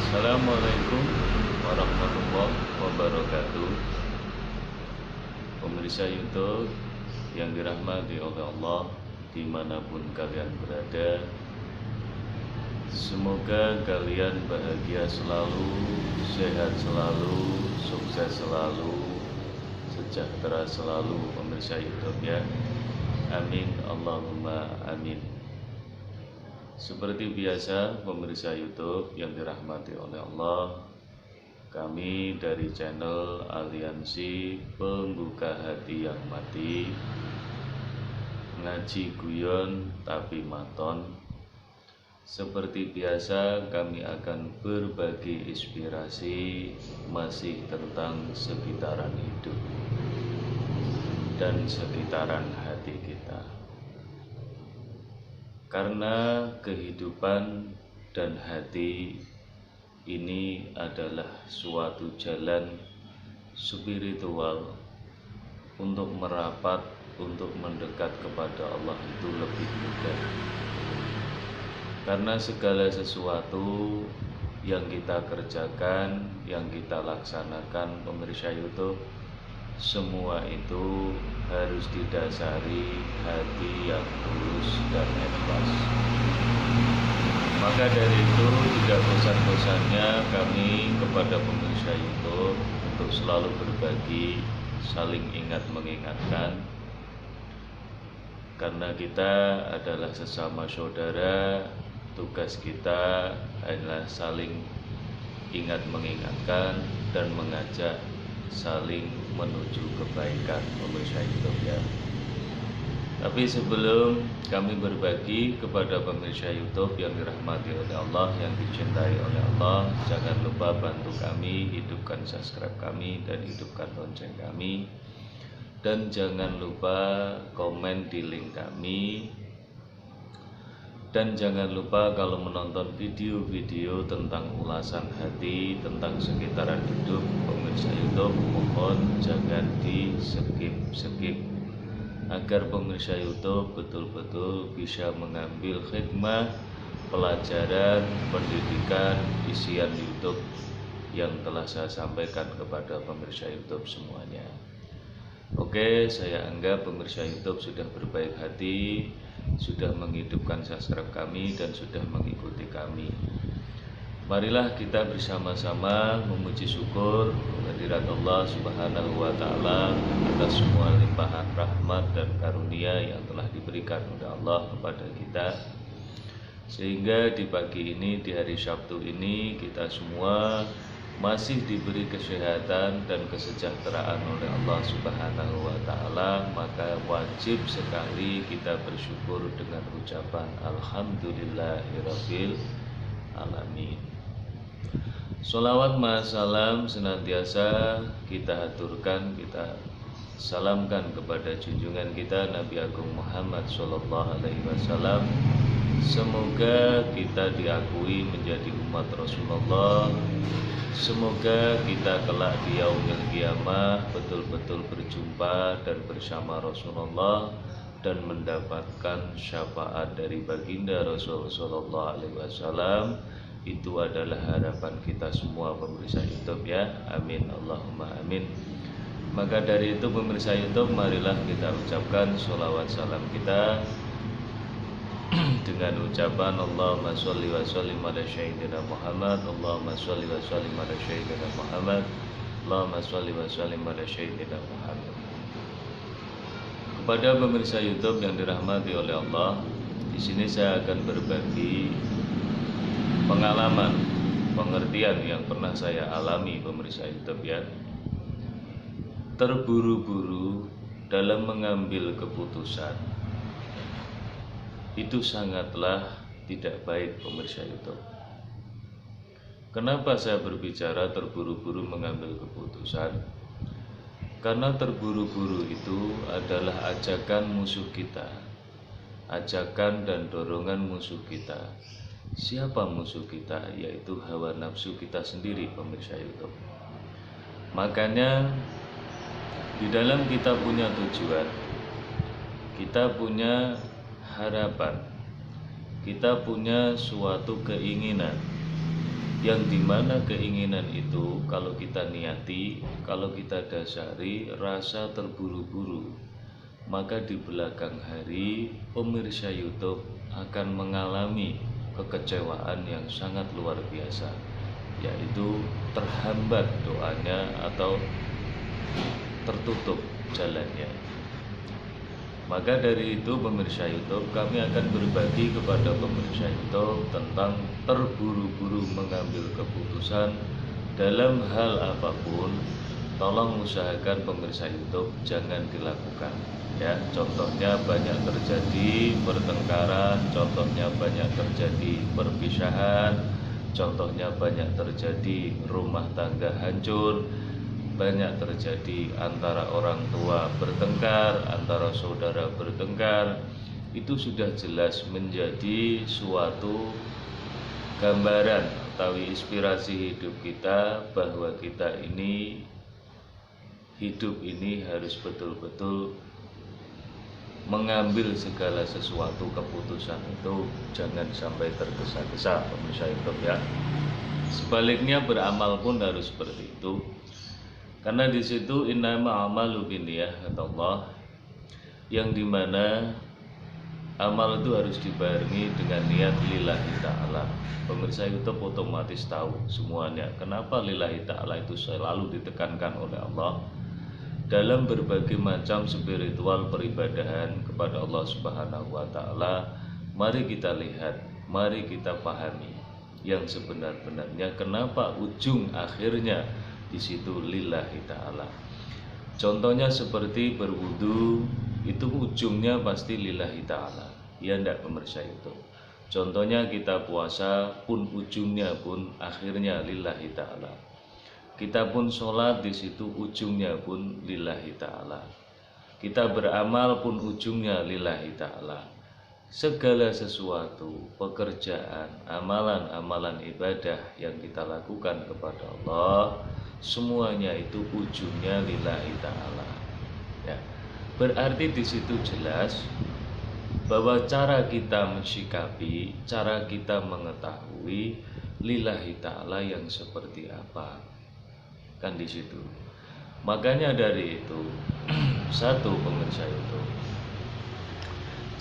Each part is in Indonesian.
Assalamualaikum warahmatullahi wabarakatuh. Pemirsa YouTube yang dirahmati oleh Allah dimanapun kalian berada, semoga kalian bahagia selalu, sehat selalu, sukses selalu, sejahtera selalu pemirsa YouTube ya. Amin Allahumma amin. Seperti biasa pemirsa YouTube yang dirahmati oleh Allah, kami dari channel Aliansi Pembuka Hati Yang Mati, ngaji guyon tapi maton. Seperti biasa kami akan berbagi inspirasi masih tentang sekitaran hidup dan sekitaran hati kita. Karena kehidupan dan hati ini adalah suatu jalan spiritual untuk merapat, untuk mendekat kepada Allah itu lebih mudah. Karena segala sesuatu yang kita kerjakan, yang kita laksanakan pemirsa YouTube, semua itu harus didasari hati yang tulus dan ikhlas. Maka dari itu tidak bosan-bosannya kami kepada pemirsa YouTube untuk selalu berbagi, saling ingat mengingatkan. Karena kita adalah sesama saudara, tugas kita adalah saling ingat mengingatkan dan mengajak saling menuju kebaikan pemirsa YouTube ya. Tapi sebelum kami berbagi kepada pemirsa YouTube yang dirahmati oleh Allah, yang dicintai oleh Allah, jangan lupa bantu kami, hidupkan subscribe kami dan hidupkan lonceng kami. Dan jangan lupa komen di link kami. Dan jangan lupa kalau menonton video-video tentang ulasan hati, tentang sekitaran hidup pemirsa YouTube, mohon jangan di skip agar pemirsa YouTube betul-betul bisa mengambil hikmah, pelajaran, pendidikan, isian YouTube yang telah saya sampaikan kepada pemirsa YouTube semuanya. Oke, saya anggap pemirsa YouTube sudah berbaik hati, sudah menghidupkan subscribe kami dan sudah mengikuti kami. Marilah kita bersama-sama memuji syukur kehadirat Allah Subhanahu wa taala atas semua limpahan rahmat dan karunia yang telah diberikan oleh Allah kepada kita. Sehingga di pagi ini, di hari Sabtu ini, kita semua masih diberi kesehatan dan kesejahteraan oleh Allah Subhanahu wa taala, maka wajib sekali kita bersyukur dengan ucapan alhamdulillahirabbil alamin. Sholawat salam senantiasa kita aturkan, kita salamkan kepada junjungan kita Nabi Agung Muhammad Sallallahu Alaihi Wasallam. Semoga kita diakui menjadi umat Rasulullah. Semoga kita kelak di yaumil qiyamah betul-betul berjumpa dan bersama Rasulullah dan mendapatkan syafaat dari baginda Rasul Sallallahu Alaihi Wasallam. Itu adalah harapan kita semua pemirsa YouTube ya. Amin Allahumma amin. Maka dari itu pemirsa YouTube, marilah kita ucapkan sholawat salam kita dengan ucapan Allahumma sholli wa sallim ala sayyidina Muhammad, Allahumma sholli wa sallim ala sayyidina Muhammad, Allahumma sholli wa sallim ala sayyidina Muhammad. Kepada pemirsa YouTube yang dirahmati oleh Allah, di sini saya akan berbagi pengalaman, pengertian yang pernah saya alami pemirsa YouTube ya. Terburu-buru dalam mengambil keputusan itu sangatlah tidak baik pemirsa YouTube. Kenapa saya berbicara terburu-buru mengambil keputusan? Karena terburu-buru itu adalah ajakan musuh kita, ajakan dan dorongan musuh kita. Siapa musuh kita? Yaitu hawa nafsu kita sendiri pemirsa YouTube. Makanya di dalam kita punya tujuan, kita punya harapan, kita punya suatu keinginan, yang dimana keinginan itu kalau kita niati, kalau kita dasari rasa terburu-buru, maka di belakang hari pemirsa YouTube akan mengalami kekecewaan yang sangat luar biasa, yaitu terhambat doanya atau tertutup jalannya. Maka dari itu pemirsa YouTube, kami akan berbagi kepada pemirsa YouTube tentang terburu-buru mengambil keputusan dalam hal apapun. Tolong usahakan pemirsa YouTube jangan dilakukan. Ya, contohnya banyak terjadi pertengkaran, contohnya banyak terjadi perpisahan, contohnya banyak terjadi rumah tangga hancur, banyak terjadi antara orang tua bertengkar, antara saudara bertengkar. Itu sudah jelas menjadi suatu gambaran atau inspirasi hidup kita bahwa kita ini hidup ini harus betul-betul mengambil segala sesuatu keputusan itu jangan sampai tergesa-gesa pemirsa YouTube ya. Sebaliknya beramal pun harus seperti itu. Karena di situ innama amalu binniyah kata Allah, yang dimana amal itu harus dibarengi dengan niat lillahi ta'ala. Pemirsa YouTube otomatis tahu semuanya kenapa lillahi ta'ala itu selalu ditekankan oleh Allah dalam berbagai macam spiritual peribadahan kepada Allah Subhanahu wa Ta'ala. Mari kita lihat, mari kita pahami yang sebenar-benarnya kenapa ujung akhirnya di situ lillahi ta'ala. Contohnya seperti berwudu, itu ujungnya pasti lillahi ta'ala. Ya enggak pemirsa itu. Contohnya kita puasa pun ujungnya pun akhirnya lillahi ta'ala. Kita pun sholat di situ ujungnya pun lillahi ta'ala. Kita beramal pun ujungnya lillahi ta'ala. Segala sesuatu, pekerjaan, amalan-amalan ibadah yang kita lakukan kepada Allah, semuanya itu ujungnya lillahi ta'ala. Ya, berarti di situ jelas bahwa cara kita mensikapi, cara kita mengetahui lillahi ta'ala yang seperti apa, kan di situ. Makanya dari itu satu pemirsa itu,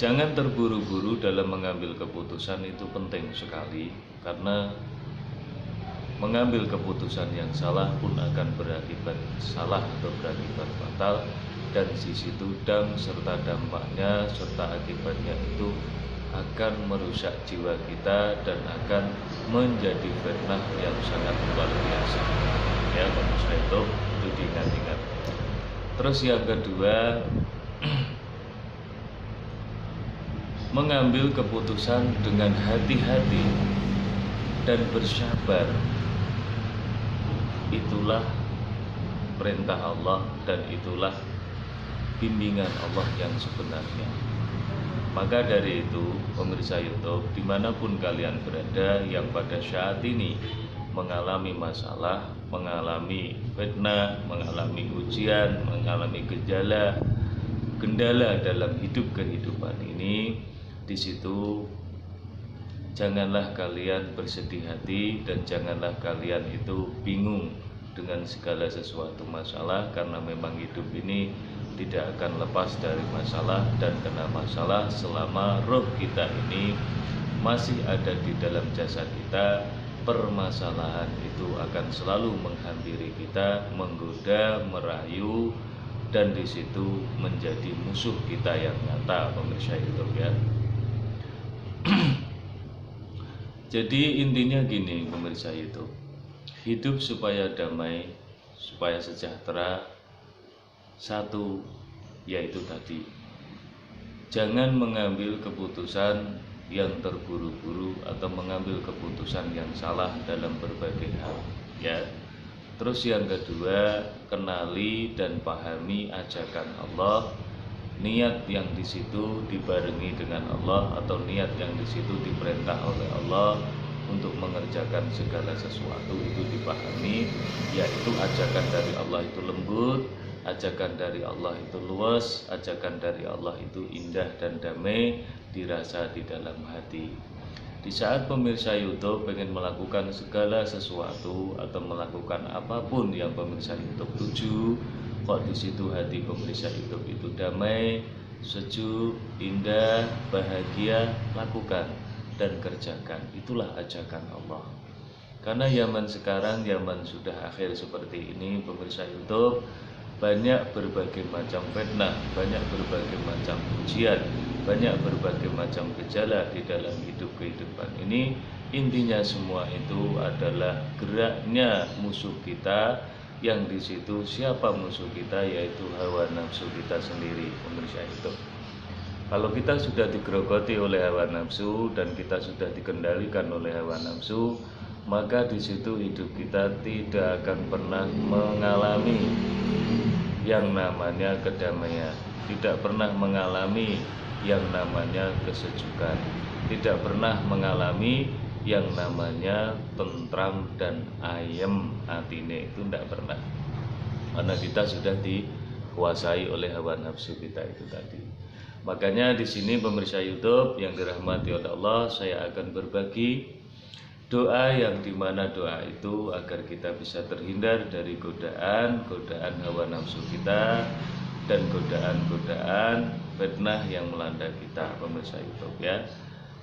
jangan terburu-buru dalam mengambil keputusan, itu penting sekali. Karena mengambil keputusan yang salah pun akan berakibat salah atau berakibat fatal, dan di situ serta dampaknya serta akibatnya itu akan merusak jiwa kita dan akan menjadi fitnah yang sangat luar biasa. Ya pemirsa itu diingat-ingat. Terus yang kedua, mengambil keputusan dengan hati-hati dan bersabar, itulah perintah Allah dan itulah bimbingan Allah yang sebenarnya. Maka dari itu pemirsa YouTube, dimanapun kalian berada yang pada saat ini mengalami masalah, mengalami fitnah, mengalami ujian, mengalami kendala dalam hidup kehidupan ini, di situ janganlah kalian bersedih hati dan janganlah kalian itu bingung dengan segala sesuatu masalah, karena memang hidup ini tidak akan lepas dari masalah dan kena masalah selama roh kita ini masih ada di dalam jasad kita. Permasalahan itu akan selalu menghampiri kita, menggoda, merayu, dan di situ menjadi musuh kita yang nyata pemirsa YouTube ya. Jadi intinya gini pemirsa YouTube, hidup supaya damai, supaya sejahtera, satu yaitu tadi, jangan mengambil keputusan yang terburu-buru atau mengambil keputusan yang salah dalam berbagai hal ya. Terus yang kedua, kenali dan pahami ajakan Allah, niat yang di situ dibarengi dengan Allah atau niat yang di situ diperintah oleh Allah untuk mengerjakan segala sesuatu itu dipahami, yaitu ajakan dari Allah itu lembut, ajakan dari Allah itu luas, ajakan dari Allah itu indah dan damai dirasa di dalam hati. Di saat pemirsa YouTube pengen melakukan segala sesuatu atau melakukan apapun yang pemirsa YouTube tuju, kok di situ hati pemirsa YouTube itu damai, sejuk, indah, bahagia, lakukan dan kerjakan. Itulah ajakan Allah. Karena zaman sekarang, zaman sudah akhir seperti ini, pemirsa YouTube, banyak berbagai macam fitnah, banyak berbagai macam ujian, banyak berbagai macam gejala di dalam hidup kehidupan ini. Intinya semua itu adalah geraknya musuh kita, yang di situ siapa musuh kita, yaitu hawa nafsu kita sendiri, pemirsa itu. Kalau kita sudah digerogoti oleh hawa nafsu dan kita sudah dikendalikan oleh hawa nafsu, maka di situ hidup kita tidak akan pernah mengalami yang namanya kedamaian, tidak pernah mengalami yang namanya kesejukan, tidak pernah mengalami yang namanya tentram dan ayem atine, itu tidak pernah, karena kita sudah dikuasai oleh hawa nafsu kita itu tadi. Makanya di sini pemirsa YouTube yang dirahmati oleh Allah, saya akan berbagi doa yang dimana doa itu agar kita bisa terhindar dari godaan hawa nafsu kita dan godaan fitnah yang melanda kita, pemirsa YouTube ya.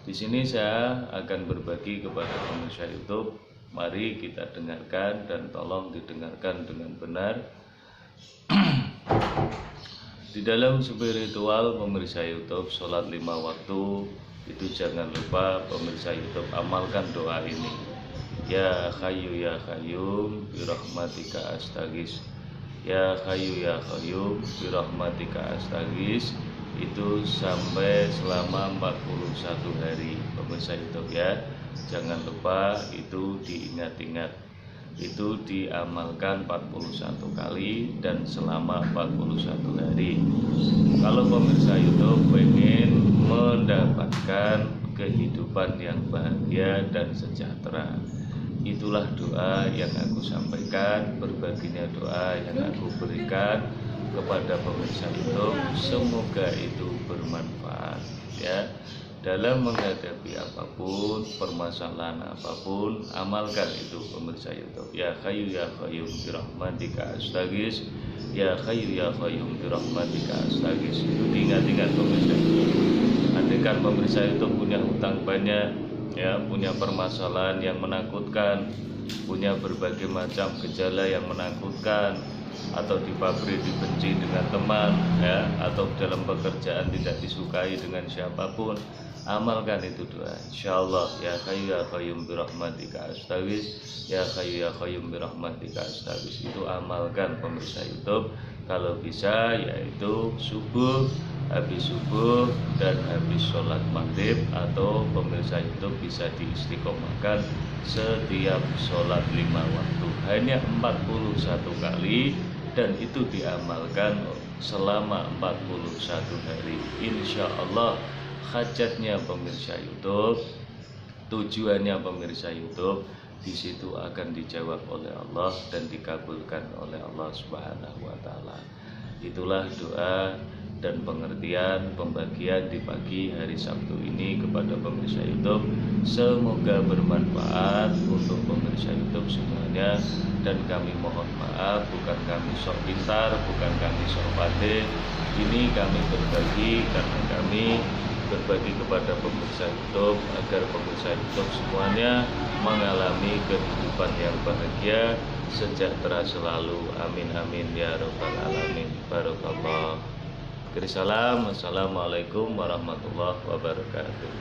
Di sini saya akan berbagi kepada pemirsa YouTube, mari kita dengarkan dan tolong didengarkan dengan benar. Di dalam spiritual pemirsa YouTube, sholat 5 waktu itu jangan lupa pemirsa YouTube amalkan doa ini. Ya Hayyu ya Qayyum birahmatika astaghis. Ya Hayyu ya Qayyum birahmatika astaghis. Itu sampai selama 41 hari pemirsa YouTube ya. Jangan lupa itu diingat-ingat. Itu diamalkan 41 kali dan selama 41 hari. Kalau pemirsa YouTube pengen mendapatkan kehidupan yang bahagia dan sejahtera, itulah doa yang aku sampaikan, berbaginya doa yang aku berikan kepada pemirsa YouTube. Semoga itu bermanfaat ya. Dalam menghadapi apapun, permasalahan apapun, amalkan itu pemirsa YouTube. Ya Hayyu ya Qayyum birahmatika astaghis. Ya Hayyu ya Qayyum birahmatika astaghis. Itu diingat-ingat pemirsa. Andaikan pemirsa YouTube punya hutang banyak, ya, punya permasalahan yang menakutkan, punya berbagai macam gejala yang menakutkan, atau di pabrik dibenci dengan teman, ya, atau dalam pekerjaan tidak disukai dengan siapapun, amalkan itu doa. Insyaallah ya Hayyu ya Qayyum birahmatika astaghis. Ya Hayyu ya Qayyum birahmatika astaghis. Itu amalkan pemirsa YouTube. Kalau bisa yaitu habis subuh dan habis sholat maghrib, atau pemirsa YouTube bisa diistiqomahkan setiap sholat 5 waktu hanya 41 kali, dan itu diamalkan selama 41 hari. Insya Allah hajatnya pemirsa YouTube, tujuannya pemirsa YouTube di situ akan dijawab oleh Allah dan dikabulkan oleh Allah Subhanahu wa taala. Itulah doa dan pengertian pembagian di pagi hari Sabtu ini kepada pemirsa YouTube. Semoga bermanfaat untuk pemirsa YouTube semuanya, dan kami mohon maaf, bukan kami sok pintar, bukan kami sok pandai. Ini kami berbagi karena kami berbagi kepada pemirsa YouTube agar pemirsa YouTube semuanya mengalami kehidupan yang bahagia, sejahtera selalu. Amin amin ya rabbal alamin. Barakallah. Salam. Assalamualaikum warahmatullahi wabarakatuh.